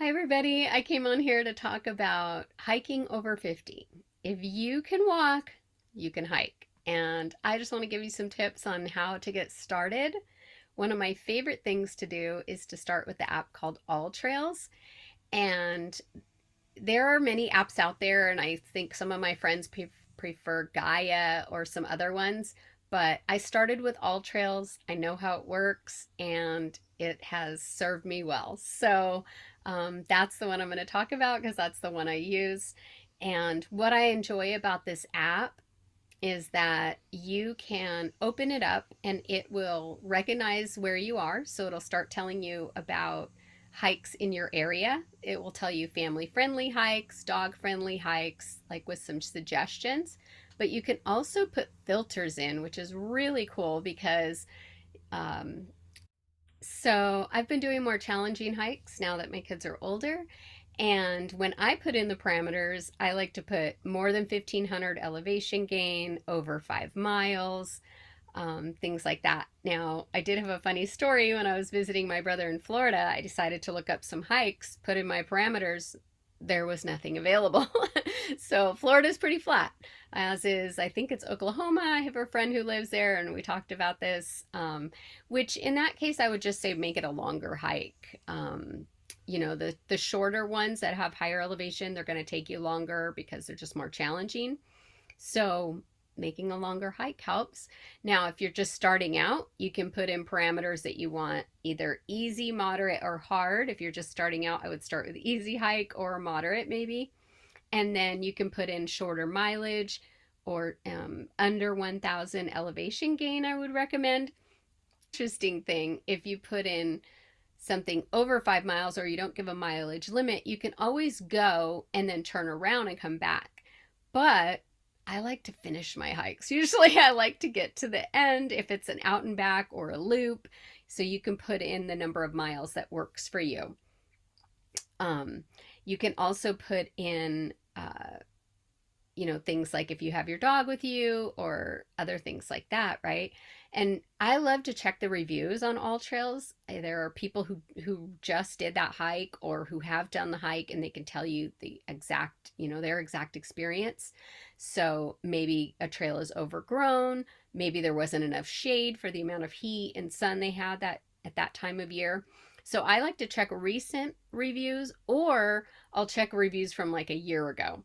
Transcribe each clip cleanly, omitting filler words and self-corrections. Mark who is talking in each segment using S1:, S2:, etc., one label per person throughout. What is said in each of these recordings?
S1: Hi, everybody. I came on here to talk about hiking over 50. If you can walk, you can hike. And I just want to give you some tips on how to get started. One of my favorite things to do is to start with the app called All Trails. And there are many apps out there, and I think some of my friends prefer Gaia or some other ones. But I started with All Trails. I know how it works, and it has served me well. So that's the one I'm going to talk about because that's the one I use. And what I enjoy about this app is that you can open it up and it will recognize where you are. So it'll start telling you about hikes in your area. It will tell you family friendly hikes, dog friendly hikes, like with some suggestions. But you can also put filters in, which is really cool because um, I've been doing more challenging hikes now that my kids are older. And when I put in the parameters, I like to put more than 1500 elevation gain, over 5 miles, things like that. Now, I did have a funny story when I was visiting my brother in Florida. I decided to look up some hikes, put in my parameters. There was nothing available. So Florida's pretty flat, as is, I think it's Oklahoma. I have a friend who lives there, and we talked about this, which in that case, I would just say make it a longer hike. The shorter ones that have higher elevation, they're going to take you longer because they're just more challenging. So making a longer hike helps. Now, if you're just starting out, you can put in parameters that you want either easy, moderate, or hard. If you're just starting out, I would start with easy hike or moderate maybe. And then you can put in shorter mileage or under 1,000 elevation gain, I would recommend. Interesting thing, if you put in something over 5 miles or you don't give a mileage limit, you can always go and then turn around and come back. But I like to finish my hikes. Usually I like to get to the end if it's an out and back or a loop. So you can put in the number of miles that works for you. Um, you can also put in things like if you have your dog with you or other things like that, right? And I love to check the reviews on All Trails. There are people who just did that hike or who have done the hike, and they can tell you the exact, their exact experience. So maybe a trail is overgrown, maybe there wasn't enough shade for the amount of heat and sun they had that at that time of year. So I like to check recent reviews, or I'll check reviews from like a year ago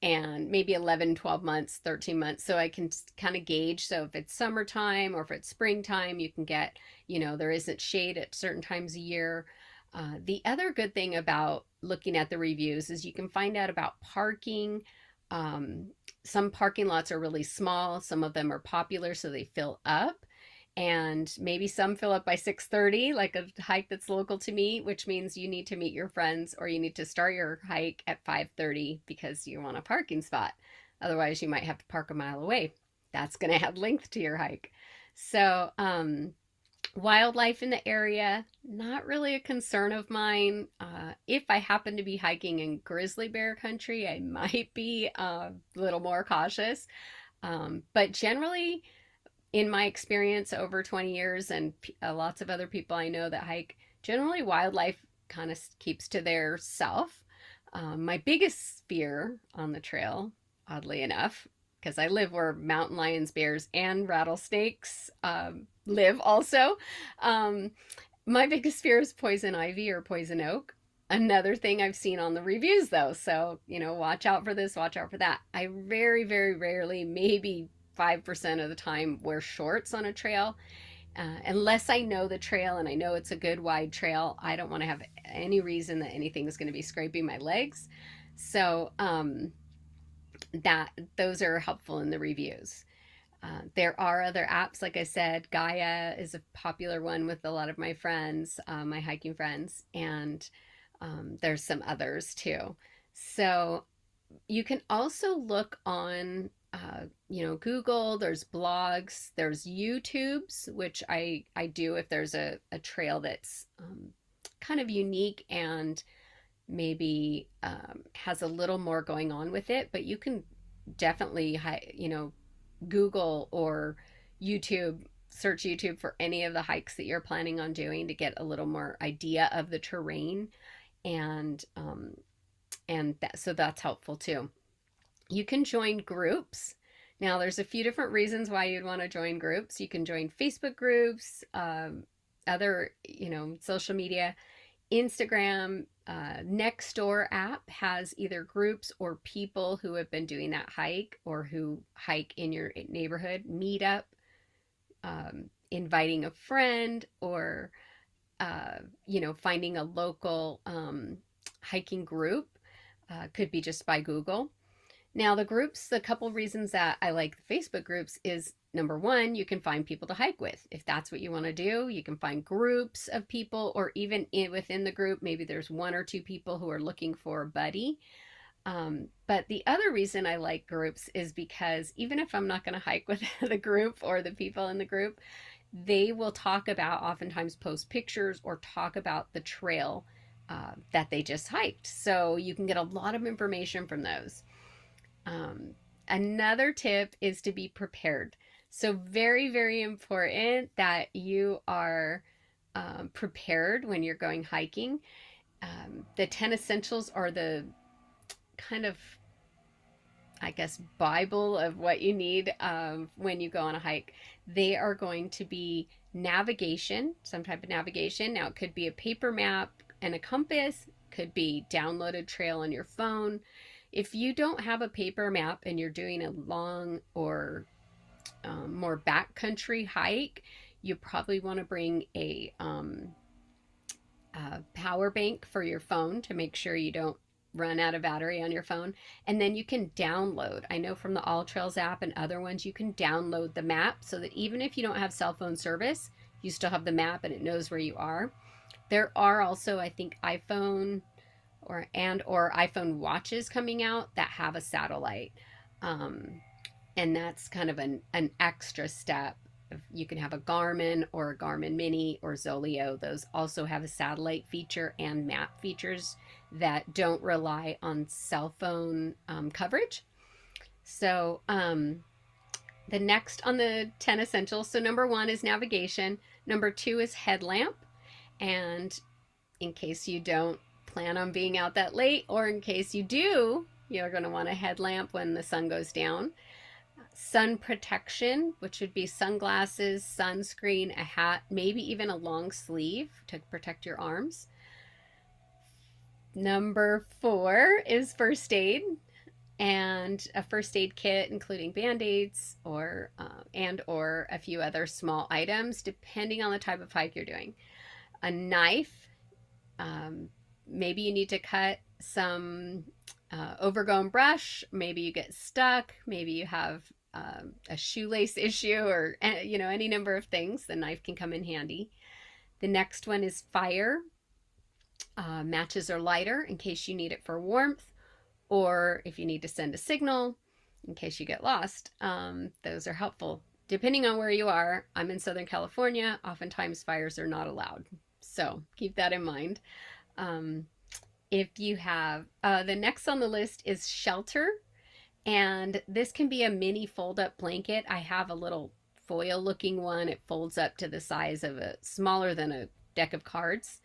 S1: and maybe 11, 12 months, 13 months. So I can kind of gauge. So if it's summertime or if it's springtime, you can get, there isn't shade at certain times a year. The other good thing about looking at the reviews is you can find out about parking. Um, some parking lots are really small, some of them are popular, so they fill up, and maybe some fill up by 6:30, like a hike that's local to me, which means you need to meet your friends or you need to start your hike at 5:30 because you want a parking spot. Otherwise, you might have to park a mile away. That's going to add length to your hike. So wildlife in the area, not really a concern of mine. If I happen to be hiking in grizzly bear country, I might be a little more cautious. But generally, in my experience over 20 years and lots of other people I know that hike, generally wildlife kind of keeps to their self. My biggest fear on the trail, oddly enough, because I live where mountain lions, bears, and rattlesnakes live also. Um, my biggest fear is poison ivy or poison oak. Another thing I've seen on the reviews, though. So, watch out for this, watch out for that. I very, very rarely, maybe 5% of the time, wear shorts on a trail. Unless I know the trail and I know it's a good wide trail, I don't want to have any reason that anything is going to be scraping my legs. So, that those are helpful in the reviews. There are other apps, like I said. Gaia is a popular one with a lot of my friends, my hiking friends, and there's some others too. So you can also look on, Google. There's blogs, there's YouTubes, which I do if there's a trail that's kind of unique and maybe has a little more going on with it. But you can definitely, Google or YouTube, search YouTube for any of the hikes that you're planning on doing to get a little more idea of the terrain. and so that's helpful too. You can join groups. Now, there's a few different reasons why you'd want to join groups. You can join Facebook groups, other, social media. Instagram, Nextdoor app has either groups or people who have been doing that hike or who hike in your neighborhood. Meetup, inviting a friend, or finding a local hiking group. Could be just by Google. Now, the groups, the couple reasons that I like the Facebook groups is, number one, you can find people to hike with. If that's what you want to do, you can find groups of people, or even within the group, maybe there's one or two people who are looking for a buddy. But the other reason I like groups is because even if I'm not going to hike with the group or the people in the group, they will talk about, oftentimes post pictures or talk about the trail that they just hiked. So you can get a lot of information from those. Another tip is to be prepared. So very, very important that you are prepared when you're going hiking. The 10 essentials are the kind of, I guess, Bible of what you need when you go on a hike. They are going to be navigation, some type of navigation. Now, it could be a paper map and a compass, could be downloaded trail on your phone. If you don't have a paper map and you're doing a long or more backcountry hike, you probably want to bring a power bank for your phone to make sure you don't run out of battery on your phone. And then you can download, I know from the All Trails app and other ones, you can download the map so that even if you don't have cell phone service, you still have the map and it knows where you are. There are also, I think, iPhone or iPhone watches coming out that have a satellite. And that's kind of an extra step. You can have a Garmin or a Garmin Mini or Zoleo. Those also have a satellite feature and map features that don't rely on cell phone coverage. So the next on the 10 essentials, so number one is navigation. Number two is headlamp. And in case you don't plan on being out that late, or in case you do, you're going to want a headlamp when the sun goes down. Sun protection, which would be sunglasses, sunscreen, a hat, maybe even a long sleeve to protect your arms. Number four is first aid, and a first aid kit including band-aids or a few other small items depending on the type of hike you're doing. A knife, maybe you need to cut some overgrown brush, maybe you get stuck, maybe you have a shoelace issue, or any number of things. The knife can come in handy. The next one is fire. Matches or lighter in case you need it for warmth, or if you need to send a signal in case you get lost. Those are helpful. Depending on where you are, I'm in Southern California, oftentimes fires are not allowed. So keep that in mind. If you have, the next on the list is shelter. And this can be a mini fold-up blanket. I have a little foil-looking one. It folds up to the size of smaller than a deck of cards.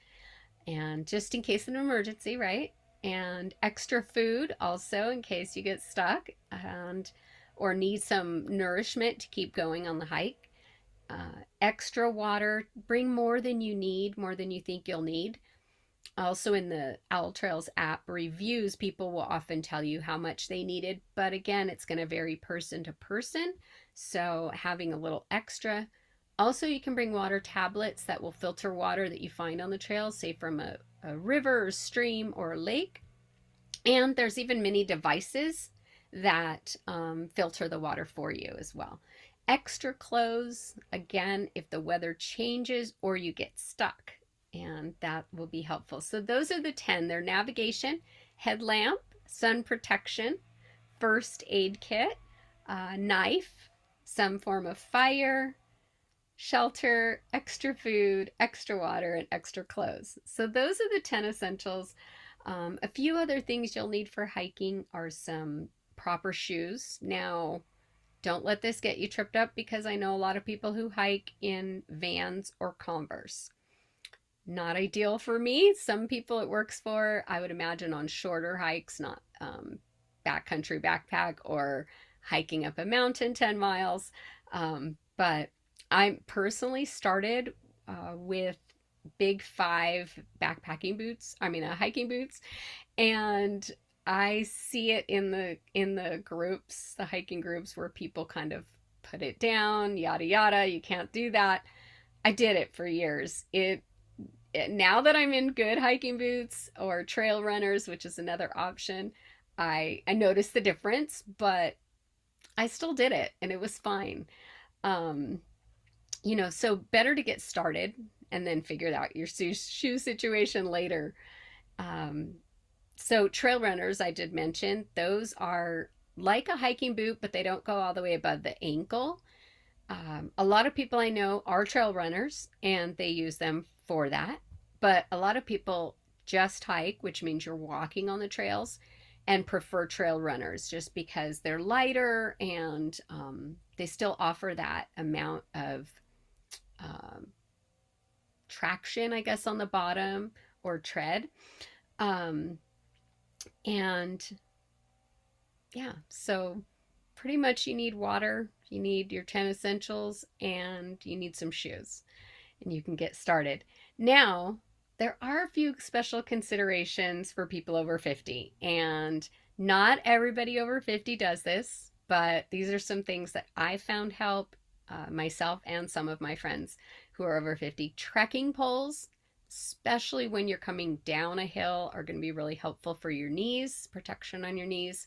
S1: And just in case of an emergency, right? And extra food also in case you get stuck or need some nourishment to keep going on the hike. Extra water. Bring more than you need, more than you think you'll need. Also, in the All Trails app reviews, people will often tell you how much they needed, but again, it's going to vary person to person. So having a little extra. Also, you can bring water tablets that will filter water that you find on the trail, say from a river or stream or a lake. And there's even many devices that filter the water for you as well. Extra clothes, again, if the weather changes or you get stuck, and that will be helpful. So those are the 10. They're navigation, headlamp, sun protection, first aid kit, knife, some form of fire, shelter, extra food, extra water, and extra clothes. So those are the 10 essentials. A few other things you'll need for hiking are some proper shoes. Now, don't let this get you tripped up, because I know a lot of people who hike in Vans or Converse. not ideal for me. Some people it works for. I would imagine on shorter hikes, not backcountry backpack or hiking up a mountain 10 miles. But I personally started with big five backpacking boots. I mean, hiking boots, and I see it in the groups, the hiking groups, where people kind of put it down, yada yada. You can't do that. I did it for years. Now that I'm in good hiking boots or trail runners, which is another option, I noticed the difference, but I still did it and it was fine. Um, so better to get started and then figure out your shoe situation later. Um, so trail runners, I did mention, those are like a hiking boot, but they don't go all the way above the ankle. A lot of people I know are trail runners and they use them for that. But a lot of people just hike, which means you're walking on the trails, and prefer trail runners just because they're lighter and they still offer that amount of um, traction, I guess, on the bottom or tread. Um, and yeah, so pretty much you need water, you need your 10 essentials, and you need some shoes, and you can get started. Now, there are a few special considerations for people over 50, and not everybody over 50 does this, but these are some things that I found help myself and some of my friends who are over 50. Trekking poles, especially when you're coming down a hill, are going to be really helpful for your knees, protection on your knees.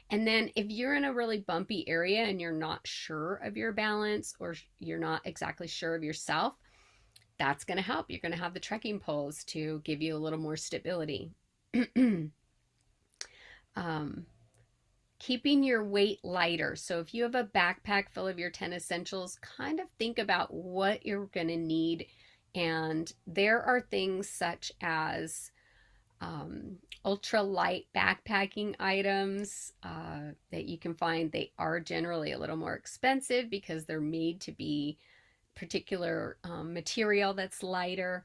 S1: And then if you're in a really bumpy area and you're not sure of your balance or you're not exactly sure of yourself, that's going to help. You're going to have the trekking poles to give you a little more stability. um, Keeping your weight lighter. So if you have a backpack full of your 10 essentials, kind of think about what you're going to need. And there are things such as ultra light backpacking items that you can find. They are generally a little more expensive because they're made to be particular material that's lighter.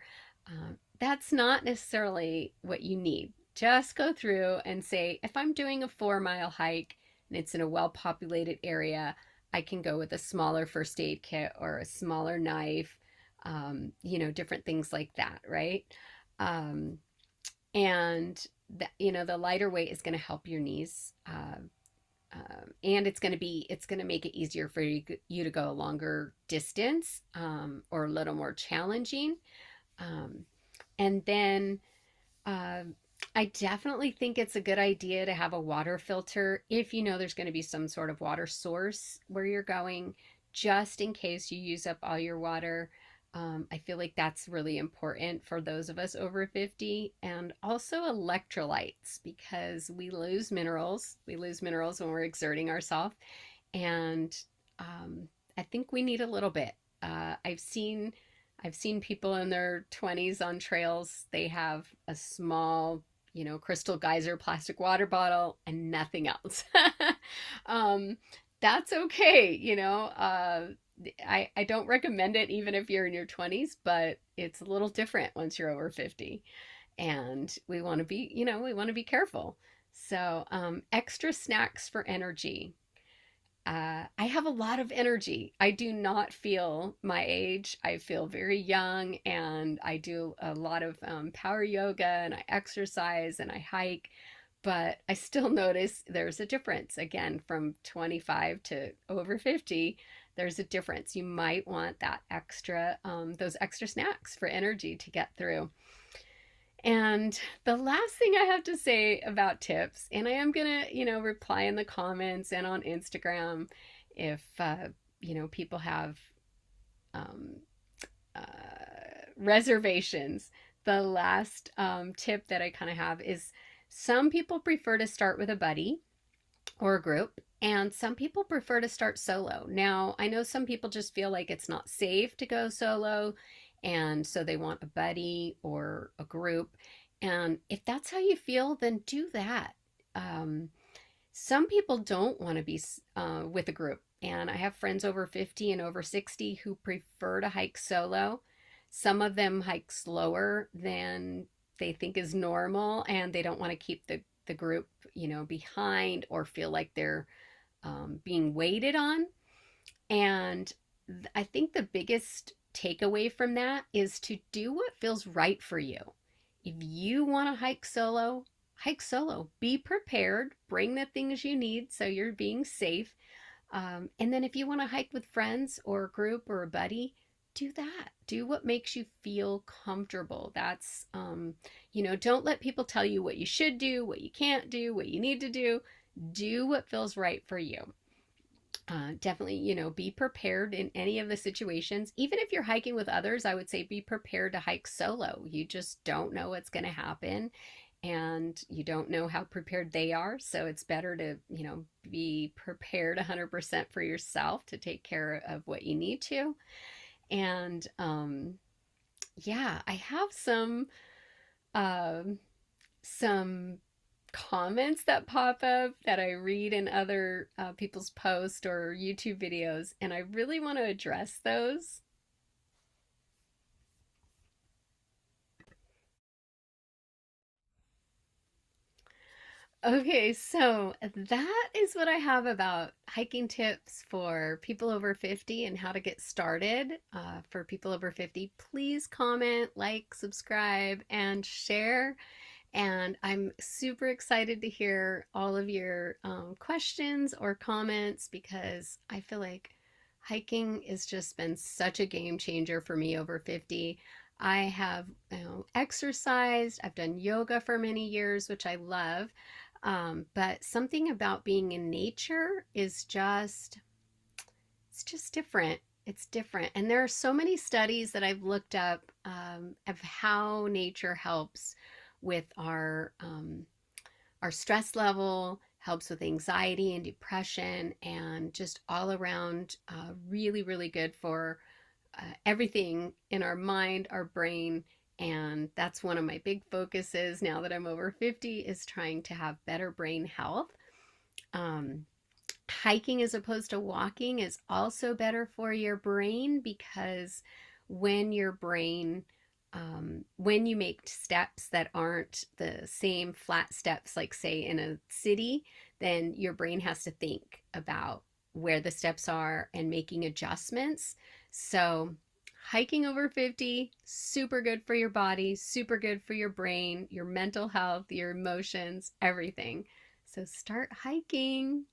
S1: That's not necessarily what you need. Just go through and say, if I'm doing a 4 mile hike and it's in a well populated area, I can go with a smaller first aid kit or a smaller knife, different things like that, right? Um, and the lighter weight is going to help your knees. And it's going to make it easier for you to go a longer distance or a little more challenging. Um, and then uh, I definitely think it's a good idea to have a water filter if you know there's going to be some sort of water source where you're going, just in case you use up all your water. I feel like that's really important for those of us over 50, and also electrolytes because we lose minerals. We lose minerals when we're exerting ourselves, and I think we need a little bit. I've seen people in their 20s on trails. They have a small, Crystal Geyser plastic water bottle and nothing else. um, that's okay. I don't recommend it even if you're in your 20s, but it's a little different once you're over 50. And we want to be careful. So, extra snacks for energy. I have a lot of energy. I do not feel my age. I feel very young, and I do a lot of power yoga, and I exercise and I hike, but I still notice there's a difference. Again, from 25 to over 50, there's a difference. You might want those extra snacks for energy to get through. And the last thing I have to say about tips, and I am going to, reply in the comments and on Instagram if, people have um, uh, reservations. The last tip that I kind of have is some people prefer to start with a buddy or a group, and some people prefer to start solo. Now, I know some people just feel like it's not safe to go solo, and so they want a buddy or a group. And if that's how you feel, then do that. Um, some people don't want to be with a group, and I have friends over 50 and over 60 who prefer to hike solo. Some of them hike slower than they think is normal, and they don't want to keep the group, behind or feel like they're being waited on. And I think the biggest takeaway from that is to do what feels right for you. If you want to hike solo, hike solo. Be prepared, bring the things you need so you're being safe. And then if you want to hike with friends or a group or a buddy, do that. Do what makes you feel comfortable. Don't let people tell you what you should do, what you can't do, what you need to do. Do what feels right for you. Definitely, be prepared in any of the situations. Even if you're hiking with others, I would say be prepared to hike solo. You just don't know what's going to happen, and you don't know how prepared they are. So it's better to, be prepared 100% for yourself to take care of what you need to. And yeah, I have um, some comments that pop up that I read in other people's posts or YouTube videos, and I really want to address those. Okay, so that is what I have about hiking tips for people over 50 and how to get started. For people over 50, please comment, like, subscribe, and share. And I'm super excited to hear all of your questions or comments, because I feel like hiking has just been such a game changer for me over 50. I have, exercised, I've done yoga for many years, which I love. But something about being in nature it's just different. It's different. And there are so many studies that I've looked up of how nature helps with our stress level, helps with anxiety and depression, and just all around really, really good for everything in our mind, our brain. And that's one of my big focuses now that I'm over 50, is trying to have better brain health. Um, Hiking as opposed to walking is also better for your brain, because when your brain when you make steps that aren't the same flat steps, like say in a city, then your brain has to think about where the steps are and making adjustments. So hiking over 50, super good for your body, super good for your brain, your mental health, your emotions, everything. So start hiking.